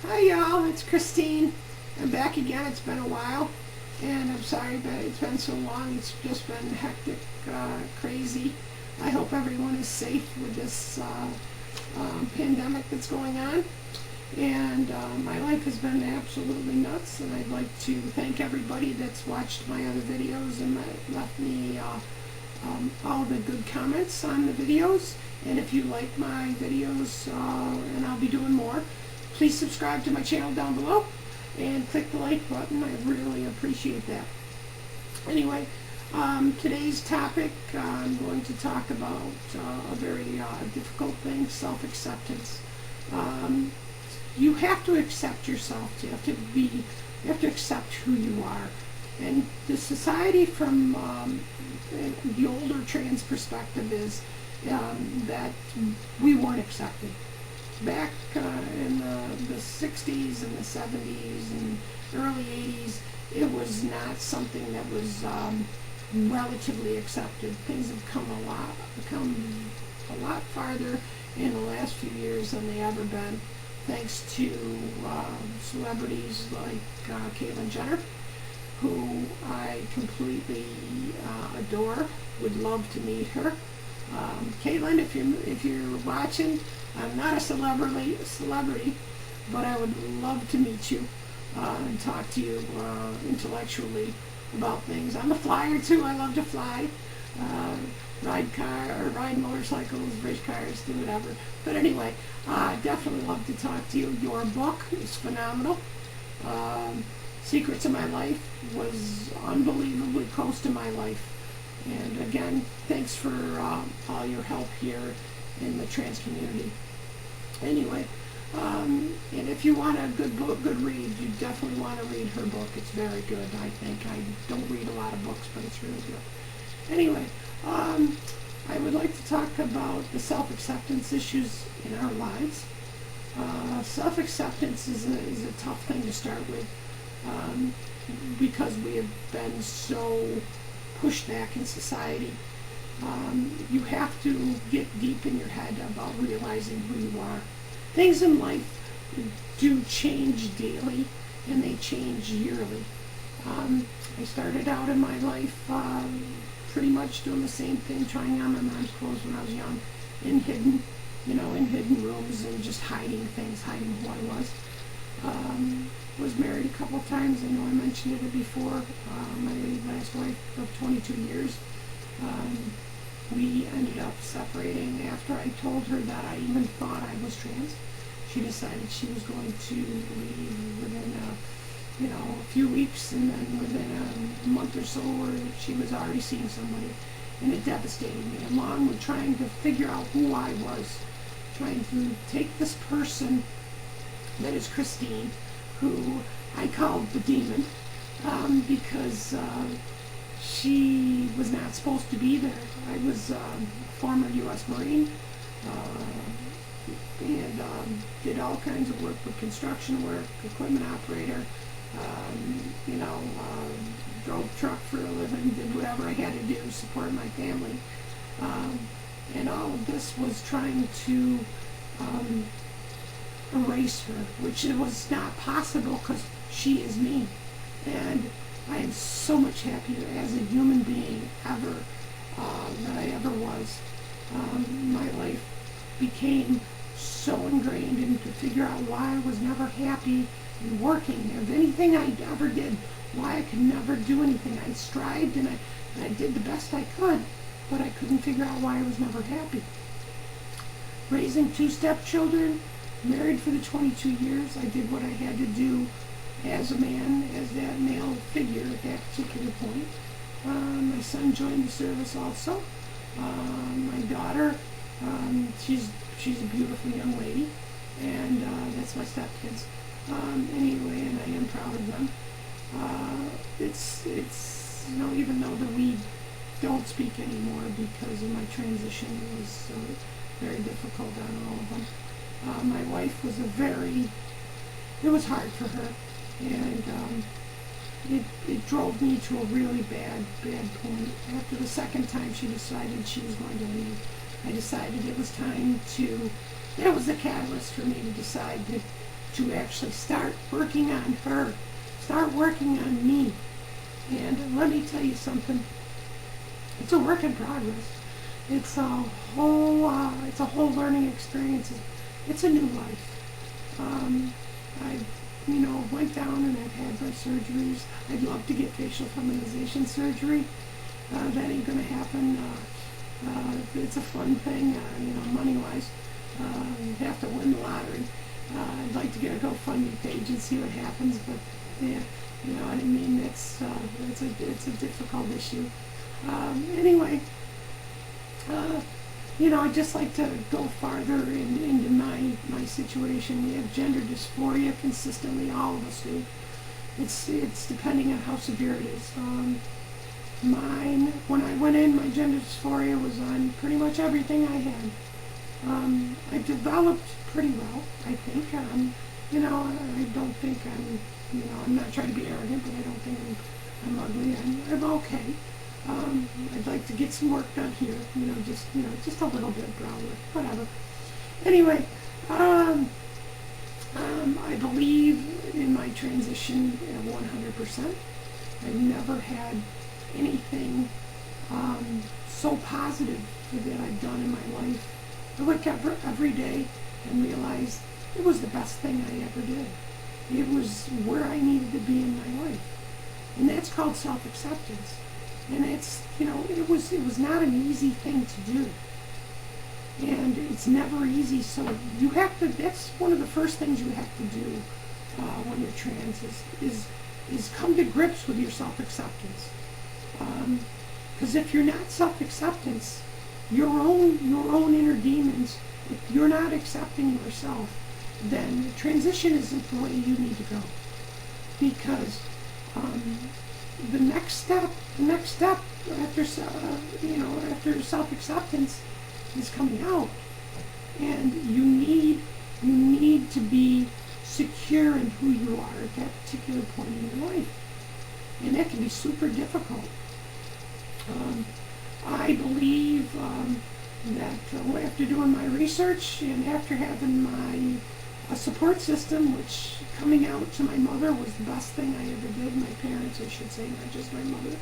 Hi y'all, it's Christine. I'm back again. It's been a while, and I'm sorry that it's been so long. It's just been hectic, crazy. I hope everyone is safe with this pandemic that's going on. And my life has been absolutely nuts, and I'd like to thank everybody that's watched my other videos and left me all the good comments on the videos. And if you like my videos, and I'll be doing more, please subscribe to my channel down below and click the like button. I really appreciate that. Anyway, today's topic, I'm going to talk about a very difficult thing, self-acceptance. You have to accept yourself. You have to accept who you are. And the society from the older trans perspective is that we weren't accepted. Back in the 60s and the 70s and early 80s, it was not something that was relatively accepted. Things have come a lot farther in the last few years than they ever been, thanks to celebrities like Caitlyn Jenner, who I completely adore. Would love to meet her. Caitlyn, if you're watching, I'm not a celebrity, but I would love to meet you and talk to you intellectually about things. I'm a flyer too. I love to fly, ride motorcycles, race cars, do whatever. But anyway, I definitely love to talk to you. Your book is phenomenal. Secrets of My Life was unbelievably close to my life. And again, thanks for all your help here in the trans community. Anyway, and if you want a good book, good read, you definitely want to read her book. It's very good, I think. I don't read a lot of books, but it's really good. Anyway, I would like to talk about the self-acceptance issues in our lives. Self-acceptance is a tough thing to start with because we have been so pushed back in society. You have to get deep in your head about realizing who you are. Things in life do change daily, and they change yearly. I started out in my life pretty much doing the same thing, trying on my mom's clothes when I was young, in hidden rooms and just hiding things, hiding who I was. Was married a couple of times. I know I mentioned it before. My last wife of 22 years. We ended up separating after I told her that I even thought I was trans. She decided she was going to leave within a few weeks, and then within a month or so, she was already seeing somebody, and it devastated me. Along with trying to figure out who I was, trying to take this person that is Christine, who I called the demon, because she was not supposed to be there. I was a former U.S. Marine, and did all kinds of work with construction work, equipment operator, drove truck for a living, did whatever I had to do to support my family. And all of this was trying to erase her, which was not possible because she is me. And I am so much happier as a human being ever than I ever was. My life became so ingrained in to figure out why I was never happy in working. Of anything I ever did, why I could never do anything. I strived and I did the best I could, but I couldn't figure out why I was never happy. Raising 2 stepchildren, married for the 22 years, I did what I had to do as a man, as that male figure at that particular point. My son joined the service also. My daughter, she's a beautiful young lady, and that's my stepkids. Anyway, and I am proud of them. It's even though that we don't speak anymore because of my transition, it was very difficult on all of them. My wife was it was hard for her, and it drove me to a really bad point. After the second time she decided she was going to leave, I decided it was time to, that was the catalyst for me to decide to to actually start working on her, start working on me. And let me tell you something, it's a work in progress. It's a whole learning experience. It's a new life. I went down and I've had my surgeries. I'd love to get facial feminization surgery. That ain't gonna happen. It's a fun thing, money-wise. You'd have to win the lottery. I'd like to get a GoFundMe page and see what happens, but yeah, you know what I mean. It's a difficult issue. Anyway, I'd just like to go farther into my situation. We have gender dysphoria consistently, all of us do. It's depending on how severe it is. Mine, when I went in, my gender dysphoria was on pretty much everything I had. I developed pretty well, I think. I don't think I'm not trying to be arrogant, but I don't think I'm ugly. I'm okay. I'd like to get some work done here, just a little bit, brow work, whatever. Anyway, I believe in my transition at 100%. I've never had anything so positive that I've done in my life. I wake up every day and realize it was the best thing I ever did. It was where I needed to be in my life. And that's called self-acceptance. And it was not an easy thing to do. And it's never easy, so you have to, that's one of the first things you have to do when you're trans is come to grips with your self-acceptance. Because if you're not self-acceptance, your own inner demons, if you're not accepting yourself, then transition isn't the way you need to go. Because the next step after self-acceptance is coming out, and you need to be secure in who you are at that particular point in your life, and that can be super difficult. I believe that after doing my research and after having my support system, which coming out to my mother was the best thing I ever did. My parents, I should say, not just my mother.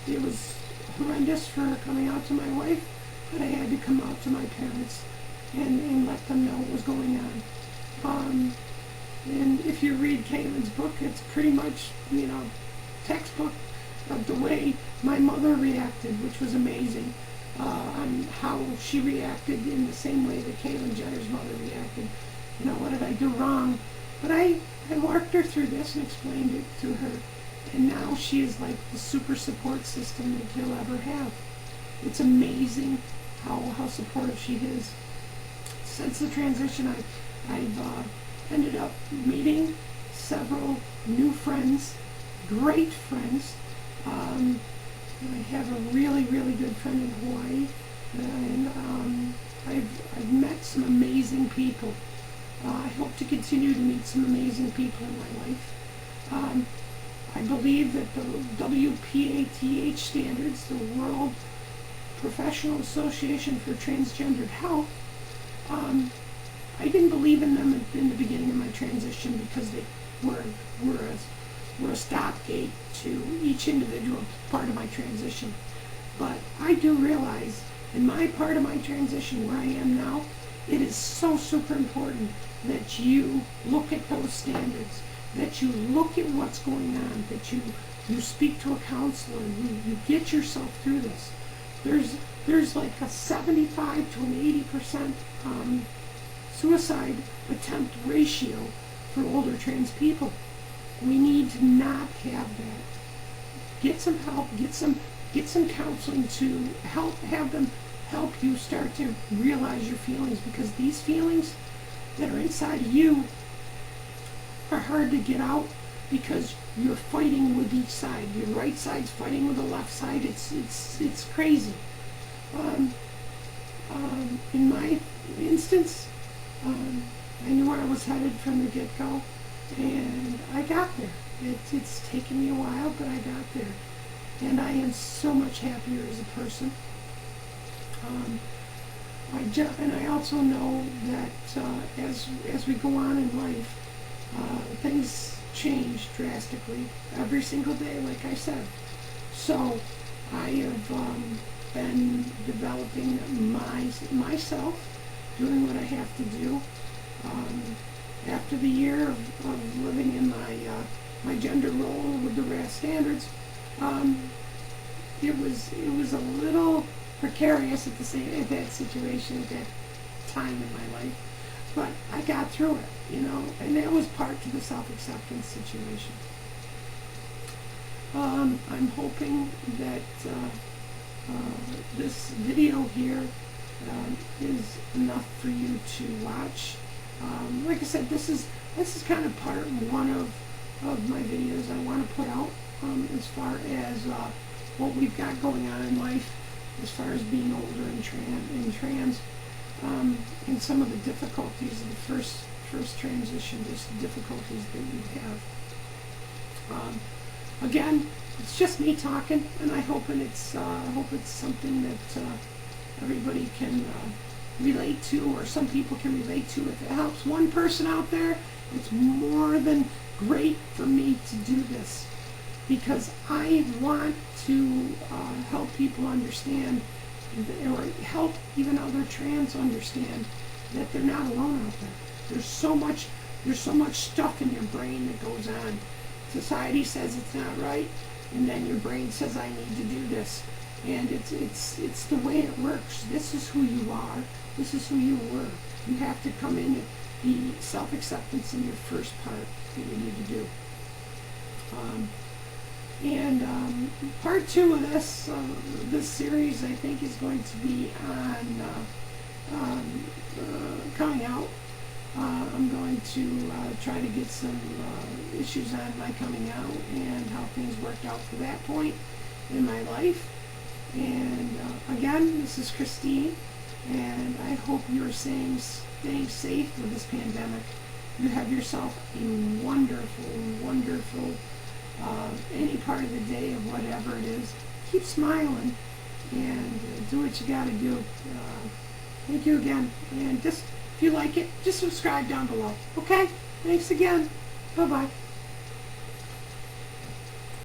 It was horrendous for coming out to my wife, but I had to come out to my parents and let them know what was going on. And if you read Caitlin's book, it's pretty much, textbook of the way my mother reacted, which was amazing. On how she reacted in the same way that Caitlyn Jenner's mother reacted. What did I do wrong? But I walked her through this and explained it to her. And now she is like the super support system that you'll ever have. It's amazing how supportive she is. Since the transition, I've ended up meeting several new friends, great friends. I have a really, really good friend in Hawaii, and I've met some amazing people. I hope to continue to meet some amazing people in my life. I believe that the WPATH standards, the World Professional Association for Transgendered Health, I didn't believe in them in the beginning of my transition because they were a stopgate to each individual part of my transition. But I do realize in my part of my transition where I am now, it is so super important that you look at those standards, that you look at what's going on, that you speak to a counselor, you get yourself through this. There's like a 75 to an 80% suicide attempt ratio for older trans people. We need to not have that. Get some help, get some counseling to have them help you start to realize your feelings, because these feelings that are inside of you are hard to get out because you're fighting with each side. Your right side's fighting with the left side. It's crazy. In my instance, I knew where I was headed from the get-go, and I got there. It's taken me a while, but I got there. And I am so much happier as a person. And I also know that as we go on in life, things change drastically every single day, like I said. So I have been developing myself, doing what I have to do. After the year of living in my gender role with the RAS standards, it was a little precarious at that situation at that time in my life, but I got through it, and that was part to the self-acceptance situation. I'm hoping that this video here is enough for you to watch. Like I said, this is kind of part one of my videos I want to put out as far as what we've got going on in life, as far as being older and trans, and some of the difficulties of the first transition, just the difficulties that we have. Again, it's just me talking, and I hope it's something that everybody can relate to, or some people can relate to. If it helps one person out there, it's more than great for me to do this, because I want to help people understand, or help even other trans understand that they're not alone out there. There's so much stuff in your brain that goes on. Society says it's not right, and then your brain says, I need to do this. And it's the way it works. This is who you are. This is who you were. You have to come in and be self-acceptance in your first part that you need to do. Part two of this series, I think, is going to be on coming out. I'm going to try to get some issues on my coming out and how things worked out to that point in my life. And again, this is Christine, and I hope you're staying safe with this pandemic. You have yourself a wonderful, any part of the day of whatever it is. Keep smiling and do what you got to do. Thank you again, and just if you like it, just subscribe down below. Okay? Thanks again. Bye-bye.